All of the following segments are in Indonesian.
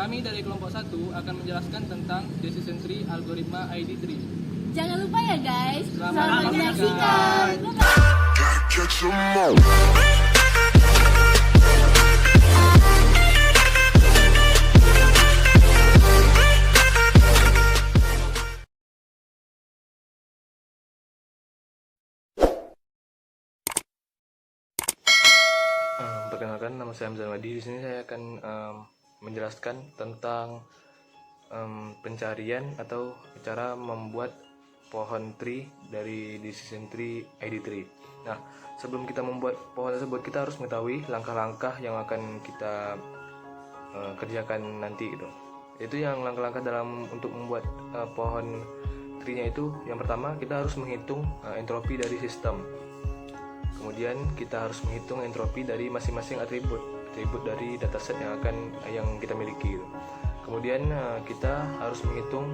Kami dari kelompok 1 akan menjelaskan tentang decision tree algoritma ID tree. Jangan lupa ya guys, Selamat menyaksikan. Catch 'em all. Perkenalkan, nama saya Hamzah Wadi. Di sini saya akan menjelaskan tentang pencarian atau cara membuat pohon tree dari decision tree ID tree. Nah, sebelum kita membuat pohon tersebut, kita harus mengetahui langkah-langkah yang akan kita kerjakan nanti gitu. Itu yang langkah-langkah dalam untuk membuat pohon tree-nya itu. Yang pertama, kita harus menghitung entropi dari sistem. Kemudian kita harus menghitung entropi dari masing-masing atribut dari dataset yang kita miliki gitu. Kemudian kita harus menghitung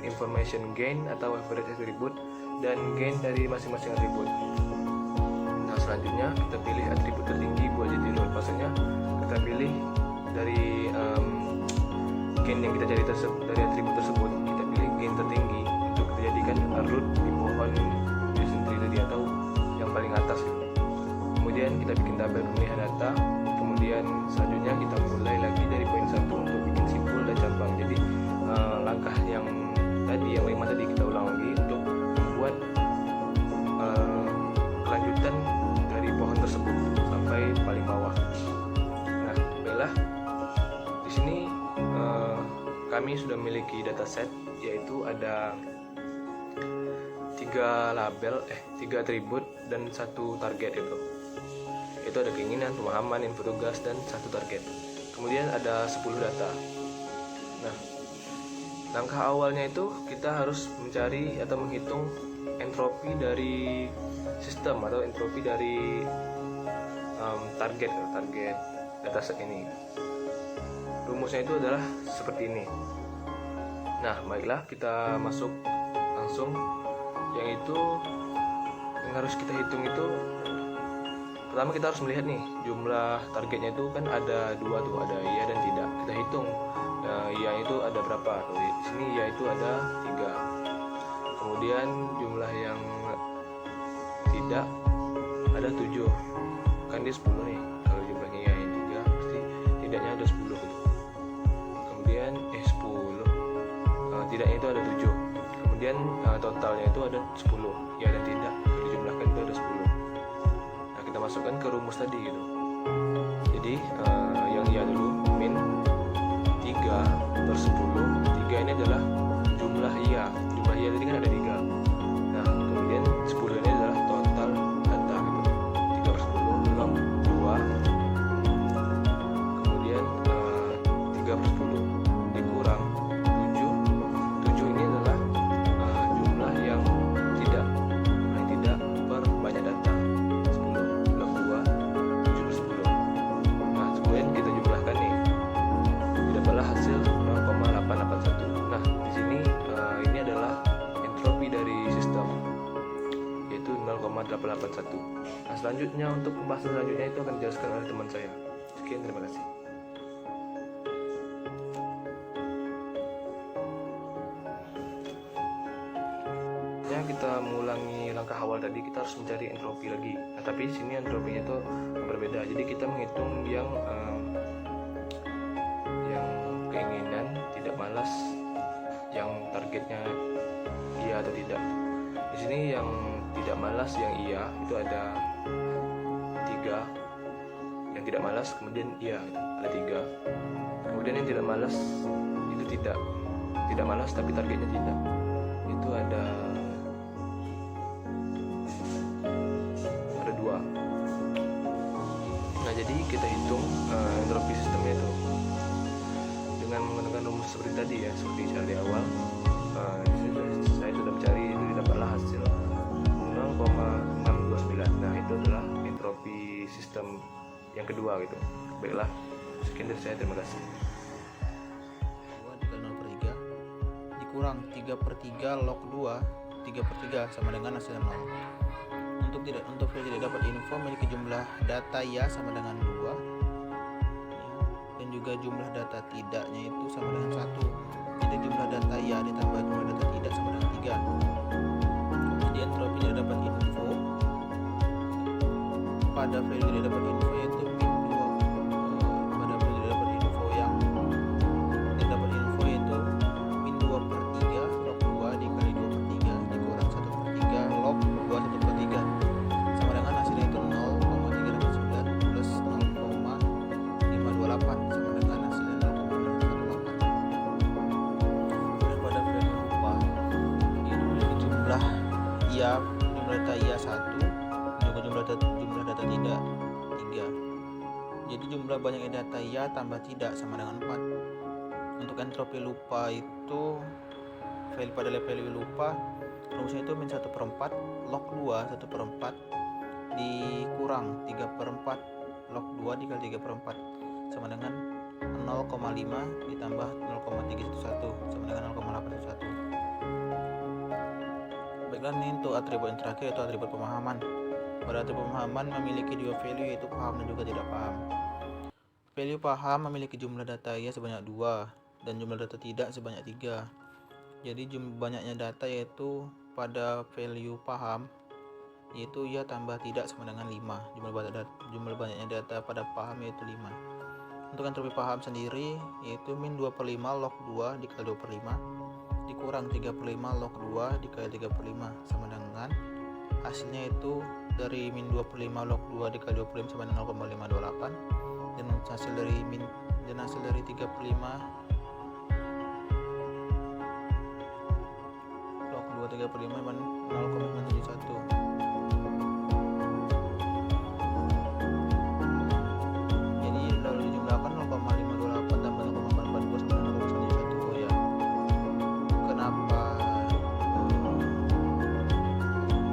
information gain atau average atribut dan gain dari masing-masing atribut. Nah, selanjutnya kita pilih atribut tertinggi buat jadi root. Maksudnya kita pilih dari gain yang kita cari dari atribut tersebut, kita pilih gain tertinggi untuk kita jadikan root di pohon decision tree tadi atau yang paling atas gitu. Kemudian kita bikin tabel pemilihan data. Kemudian selanjutnya kita mulai lagi dari poin 1 untuk bikin simpul dan cabang. Jadi langkah yang tadi, yang 5 tadi kita ulang lagi untuk membuat kelanjutan dari pohon tersebut sampai paling bawah. Nah, baiklah. Di sini kami sudah memiliki dataset, yaitu ada 3 atribut dan 1 target itu. Itu ada keinginan, pemahaman, info tugas, dan 1 target. Kemudian ada 10 data. Nah, langkah awalnya itu kita harus mencari atau menghitung entropi dari sistem atau entropi dari target dataset ini. Rumusnya itu adalah seperti ini. Nah, baiklah, kita masuk langsung. Yang harus kita hitung itu, pertama kita harus melihat nih jumlah targetnya itu kan ada 2 tuh, ada iya dan tidak. Kita hitung iya itu ada berapa. Di sini iya itu ada 3. Kemudian jumlah yang tidak ada 7, kan dia 10 nih. Kalau jumlahnya iya yang 3 pasti tidaknya ada 10 gitu. Kemudian 10 tidaknya itu ada 7. Kemudian totalnya itu ada 10, ya dan tidak, dijumlahkan itu ada 10. Nah, kita masukkan ke rumus tadi gitu. Jadi yang iya dulu, min 3/10. 3 ini adalah jumlah iya tadi kan ada 3. Nah, kemudian 10 ini adalah total data gitu. 3/10 belum 2. Kemudian 3/10 dikurang 7 ini adalah jumlah yang tidak per banyak data. 10 belum 2, 7/10. Nah, kemudian kita jumlahkan nih, didapatlah hasil 0,881. Nah, di sini ini adalah entropi dari sistem, yaitu 0,881. Nah, selanjutnya untuk pembahasan selanjutnya itu akan dijelaskan oleh teman saya. Sekian, terima kasih. Kita mengulangi langkah awal tadi, kita harus mencari entropi lagi. Nah, tapi sini entropinya itu berbeda. Jadi kita menghitung yang keinginan, tidak malas, yang targetnya iya atau tidak. Di sini yang tidak malas, yang iya itu ada 3. Yang tidak malas kemudian iya ada 3. Kemudian yang tidak malas itu tidak malas tapi targetnya tidak, itu ada 2. Nah, jadi kita hitung entropi sistemnya itu dengan menggunakan rumus seperti tadi ya, seperti cara di awal. Saya sudah mencari, itu didapatlah hasil 0,629. Nah, itu adalah entropi sistem yang kedua gitu. Baiklah, sekian dari saya, terima kasih. 2 dikali 0/3 dikurang 3/3 log 2, 3/3 sama dengan hasil 0. Untuk tidak dapat info memiliki jumlah data ya sama dengan 2. dan juga jumlah data tidaknya itu sama dengan 1. Jadi jumlah data ya ditambah jumlah data tidak sama dengan 3. Jadi entropi yang dapat info pada value yang dapat info yaitu min 2 pada value yang dapat info yang dapat info yaitu min 2 per 3 log 2 dikali 2 per 3 dikurang 1 per 3 log 2 1 per 3 sama dengan hasilnya itu 0,389 plus 0,528 sama dengan hasilnya 0,518. Kemudian pada value lupa itu memiliki jumlah ya jumlah data ya 1 juga jumlah data tidak 3. Jadi jumlah banyaknya data ya tambah tidak sama dengan 4. Untuk entropi lupa itu pada value lupa rumusnya itu min 1/4 log 2 1/4 dikurang 3/4 log 2 dikali 3/4 sama dengan 0,5 ditambah 0,311 sama dengan 0,811. Baiklah, ini untuk atribut yang terakhir yaitu atribut pemahaman. Pada atribut pemahaman memiliki dua value yaitu paham dan juga tidak paham. Value paham memiliki jumlah data ya sebanyak 2 dan jumlah data tidak sebanyak 3. Jadi banyaknya data yaitu pada value paham yaitu ya tambah tidak sama dengan 5. Jumlah banyaknya data pada paham yaitu 5. Untuk entropi paham sendiri yaitu min 2/5 log 2 dikali 2/5 dikurang 3/5 log 2 dikali 3/5 sama dengan hasilnya itu dari min 2/5 log 2 dikali 2/5 sama dengan 0,528 dan hasil dari 3/5 log 2 3/5 sama 0,571. Jadi lalu dijumlahkan 0,528 tambah 0,442 sama dengan 0,171. Oh ya, kenapa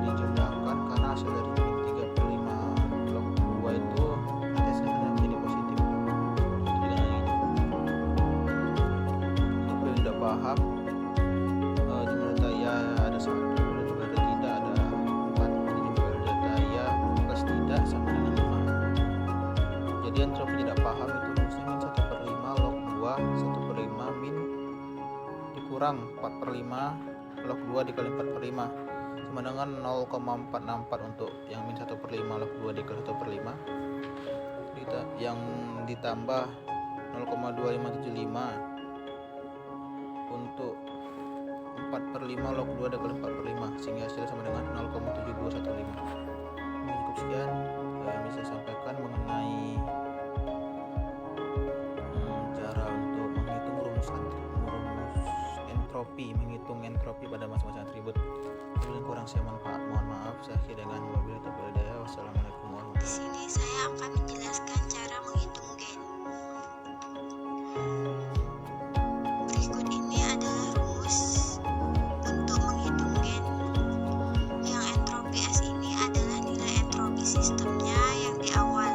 dijumlahkan? Karena hasil dari min 3/5 log 2 itu nanti hasilnya menjadi positif. Itu juga gitu. Untuk yang tidak paham, jumlah data ya ada 1 dan jumlah data tidak ada 4. Jadi jumlah data ya plus tidak sama dengan 5. Jadi entropi tidak paham itu rumusnya min 1/5 log 2 1/5 min dikurang 4/5 log 2 dikali 4/5 sama dengan 0,464 untuk yang min 1/5 log 2 dikali 1/5 yang ditambah 0,2575 untuk 4/5 log 2 dikali 4/5 sehingga hasilnya sama dengan 0,7215. Ini cukup sekian yang bisa saya sampaikan mengenai cara untuk menghitung entropi pada masing-masing atribut. Bila kurang saya mohon maaf. Saya akhiri dengan wabillahi taufiq wal hidayah. Wassalamualaikum warahmatullahi Di sini saya akan menjelaskan cara menghitung gen. Berikut ini adalah rumus untuk menghitung gen. Yang entropi S ini adalah nilai entropi sistemnya yang di awal,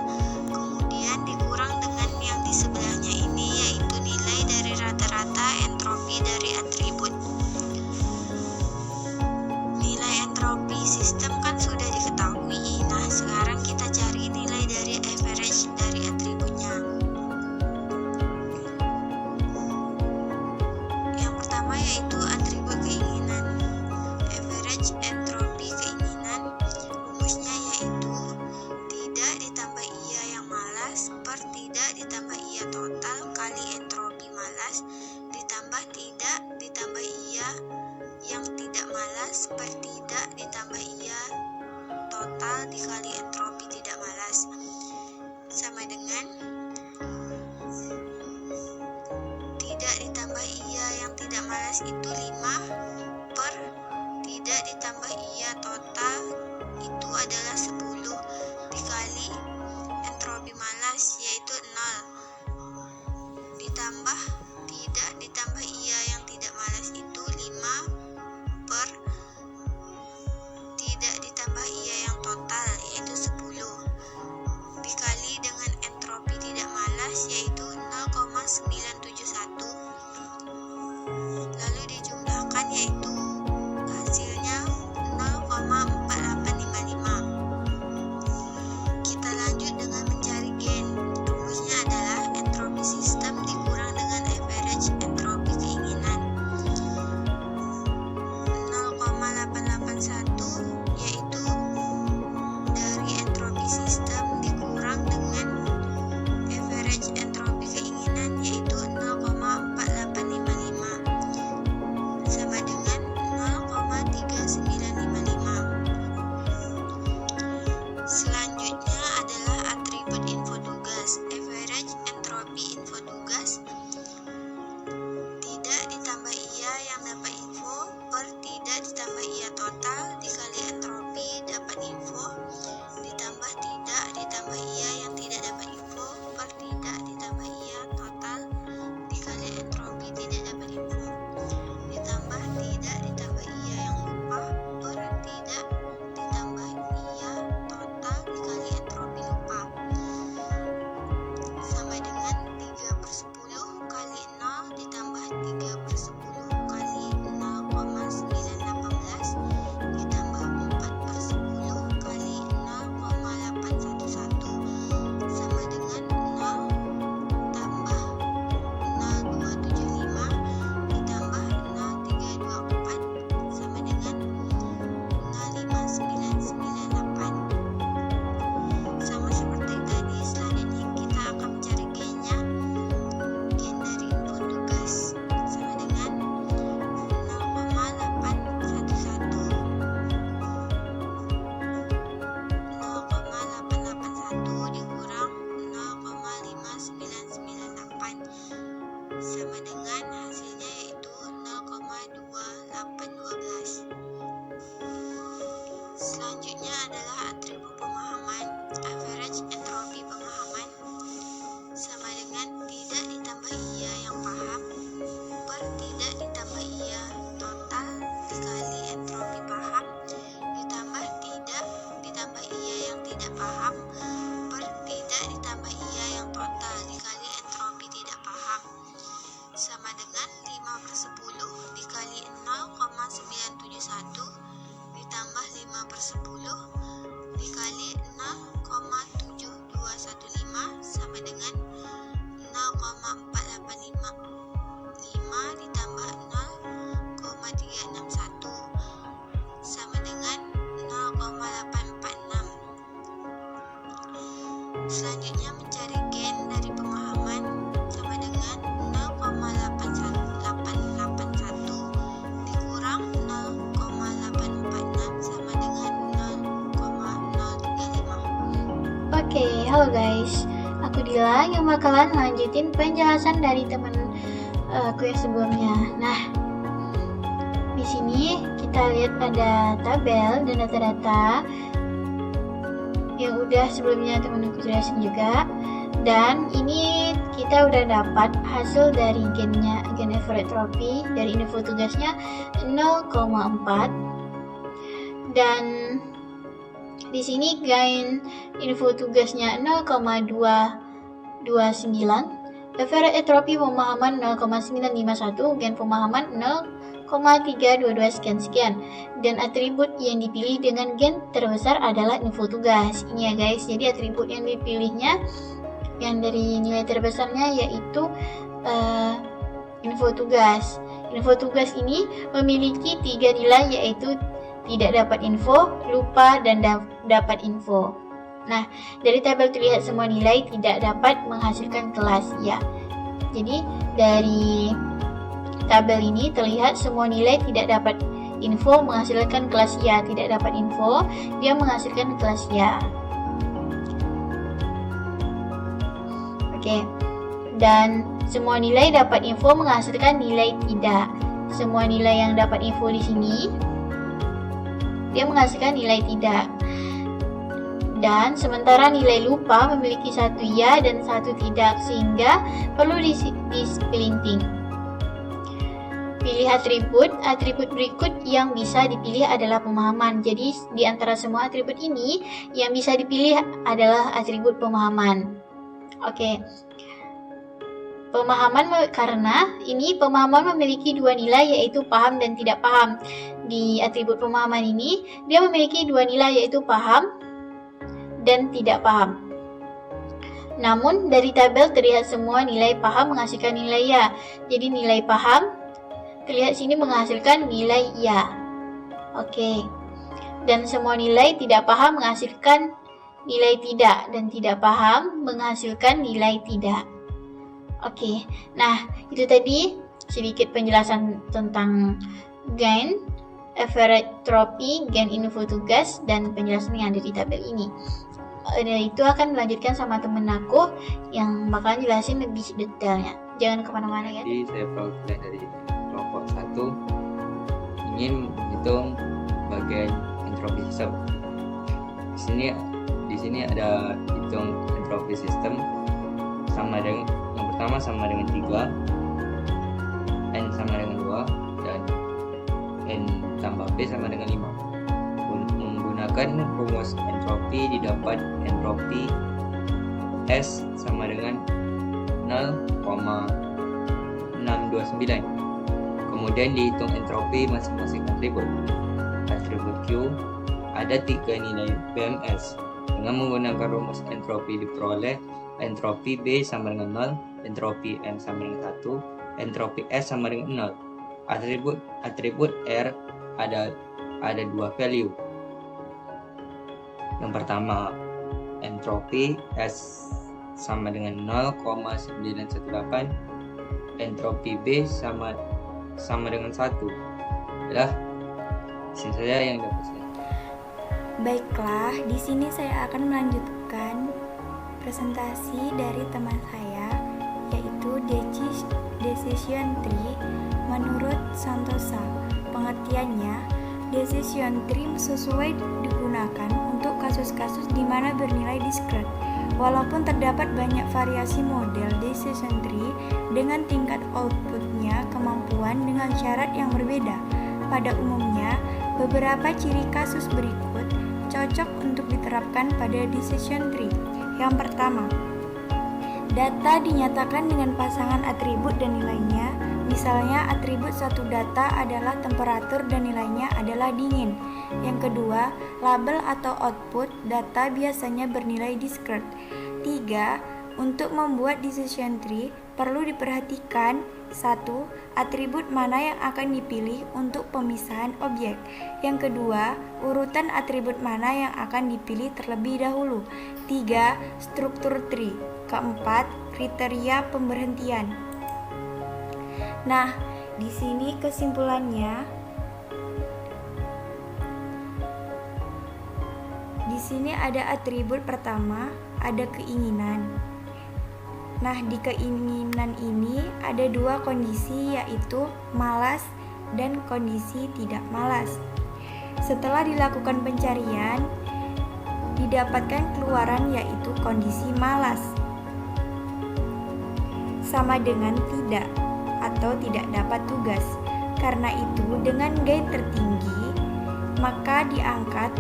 kemudian dikurang dengan yang di sebelahnya ini yaitu nilai dari rata-rata entropi dari atribut. Nilai entropi sistem kan sudah diketahui. Nah, sekarang kita cari nilai dari average dari atributnya. Yang pertama yaitu atribut keinginan. Average entropi keinginan rumusnya yaitu tidak ditambah iya yang malas per tidak ditambah iya total kali entropi malas ditambah tidak ditambah iya yang tidak malas per tidak ditambah iya total dikali entropi tidak malas sama dengan tidak ditambah iya yang tidak malas itu 5 per tidak ditambah iya total itu adalah 10 dikali entropi malas yaitu 0 ditambah tidak ditambah iya yang tidak malas itu 5 per tidak ditambah iya yang total yaitu 10 dikali dengan entropi tidak malas yaitu 0,971 lalu dijumlah sama dengan 0,485. 5 ditambah 0,361 sama dengan 0,846. Selanjutnya mencari gen dari pemahaman sama dengan 0,881 dikurang 0,846 sama dengan 0,035. Oke, halo guys. Aku Dila yang bakalan lanjutin penjelasan dari temen aku yang sebelumnya. Nah, di sini kita lihat ada tabel dan data-data yang udah sebelumnya temen aku jelasin juga. Dan ini kita udah dapat hasil dari gen Everett Trophy dari info tugasnya 0,4 dan di sini gen info tugasnya 0,229, Everett Trophy pemahaman 0,951, gen pemahaman 0,322 sekian dan atribut yang dipilih dengan gen terbesar adalah info tugas. Ini ya guys, jadi atribut yang dipilihnya yang dari nilai terbesarnya yaitu info tugas. Info tugas ini memiliki 3 nilai yaitu tidak dapat info, lupa, dan dapat info. Nah, dari tabel terlihat semua nilai tidak dapat menghasilkan kelas ya. Jadi dari tabel ini terlihat semua nilai tidak dapat info menghasilkan kelas ya, tidak dapat info dia menghasilkan kelas ya. Oke. Dan semua nilai dapat info menghasilkan nilai tidak. Semua nilai yang dapat info di sini dia menghasilkan nilai tidak. Dan sementara nilai lupa memiliki 1 ya dan 1 tidak sehingga perlu diselinting. Pilih atribut berikut yang bisa dipilih adalah pemahaman. Jadi di antara semua atribut ini yang bisa dipilih adalah atribut pemahaman. Oke. Pemahaman karena ini pemahaman memiliki 2 nilai yaitu paham dan tidak paham. Di atribut pemahaman ini dia memiliki 2 nilai yaitu paham dan tidak paham. Namun dari tabel terlihat semua nilai paham menghasilkan nilai ya. Jadi nilai paham terlihat sini menghasilkan nilai ya. Oke. Dan semua nilai tidak paham menghasilkan nilai tidak dan tidak paham menghasilkan nilai tidak. Oke, nah itu tadi sedikit penjelasan tentang gen Everett Trophy, gen info tugas, dan penjelasan yang ada di tabel ini. Itu akan melanjutkan sama temen aku yang bakalan jelasin lebih detailnya. Jangan kemana-mana ya. Jadi saya mulai dari kelompok 1 ingin menghitung bagian entropi sistem. Di sini ada hitung entropi sistem sama dengan yang pertama sama dengan 3, N sama dengan 2, dan N tambah P sama dengan 5. Menggunakan rumus entropi didapat entropi S sama dengan 0,629. Kemudian dihitung entropi masing-masing atribut. Atribut Q ada 3 nilai BMS. Dengan menggunakan rumus entropi diperoleh entropi B sama dengan 0, entropi M sama dengan 1, entropi S sama dengan 0. Atribut R ada 2 value. Yang pertama, entropi S sama dengan 0,918, entropi B sama dengan 1. Adalah sini saja yang dapat saya. Baiklah, di sini saya akan melanjutkan presentasi dari teman saya yaitu decision tree menurut Santosa. Pengertiannya, decision tree sesuai digunakan untuk kasus-kasus di mana bernilai discrete. Walaupun terdapat banyak variasi model decision tree dengan tingkat outputnya kemampuan dengan syarat yang berbeda. Pada umumnya, beberapa ciri kasus berikut cocok untuk diterapkan pada decision tree. Yang pertama, data dinyatakan dengan pasangan atribut dan nilainya. Misalnya, atribut satu data adalah temperatur dan nilainya adalah dingin. Yang kedua, label atau output data biasanya bernilai discrete. 3. Untuk membuat decision tree, perlu diperhatikan 1. Atribut mana yang akan dipilih untuk pemisahan objek. Yang kedua, urutan atribut mana yang akan dipilih terlebih dahulu. 3. Struktur tree. Keempat, kriteria pemberhentian. Nah, di sini kesimpulannya. Di sini ada atribut pertama, ada keinginan. Nah, di keinginan ini ada dua kondisi, yaitu malas dan kondisi tidak malas. Setelah dilakukan pencarian, didapatkan keluaran yaitu kondisi malas. Sama dengan tidak atau tidak dapat tugas. Karena itu, dengan gate tertinggi, maka diangkat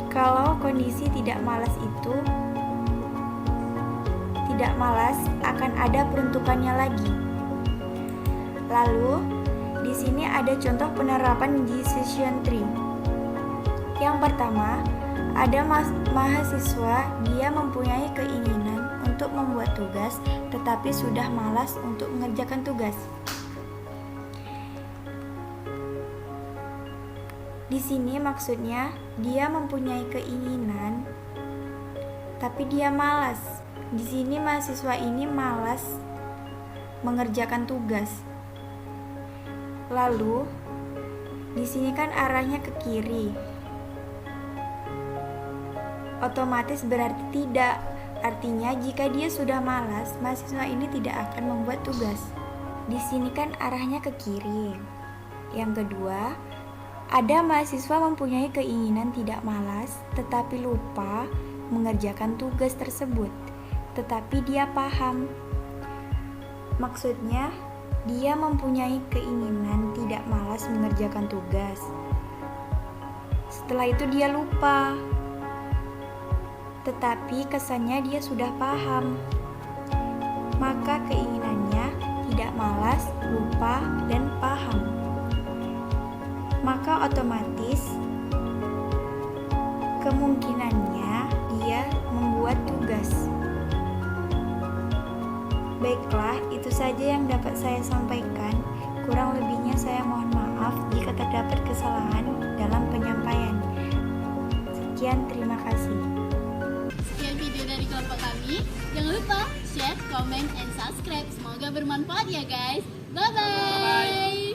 kalau kondisi tidak malas itu tidak malas akan ada peruntukannya lagi. Lalu di sini ada contoh penerapan decision tree. Yang pertama, ada mahasiswa, dia mempunyai keinginan untuk membuat tugas tetapi sudah malas untuk mengerjakan tugas. Di sini maksudnya dia mempunyai keinginan tapi dia malas. Di sini mahasiswa ini malas mengerjakan tugas. Lalu di sini kan arahnya ke kiri. Otomatis berarti tidak. Artinya jika dia sudah malas, mahasiswa ini tidak akan membuat tugas. Di sini kan arahnya ke kiri. Yang kedua, ada mahasiswa mempunyai keinginan tidak malas tetapi lupa mengerjakan tugas tersebut. Tetapi dia paham. Maksudnya, dia mempunyai keinginan tidak malas mengerjakan tugas. Setelah itu dia lupa. Tetapi kesannya dia sudah paham. Maka keinginannya tidak malas, lupa, dan paham. Maka otomatis kemungkinannya dia membuat tugas. Baiklah, itu saja yang dapat saya sampaikan. Kurang lebihnya saya mohon maaf jika terdapat kesalahan dalam penyampaian. Sekian, terima kasih. Sekian video dari kelompok kami. Jangan lupa share, comment, and subscribe. Semoga bermanfaat ya guys. Bye-bye.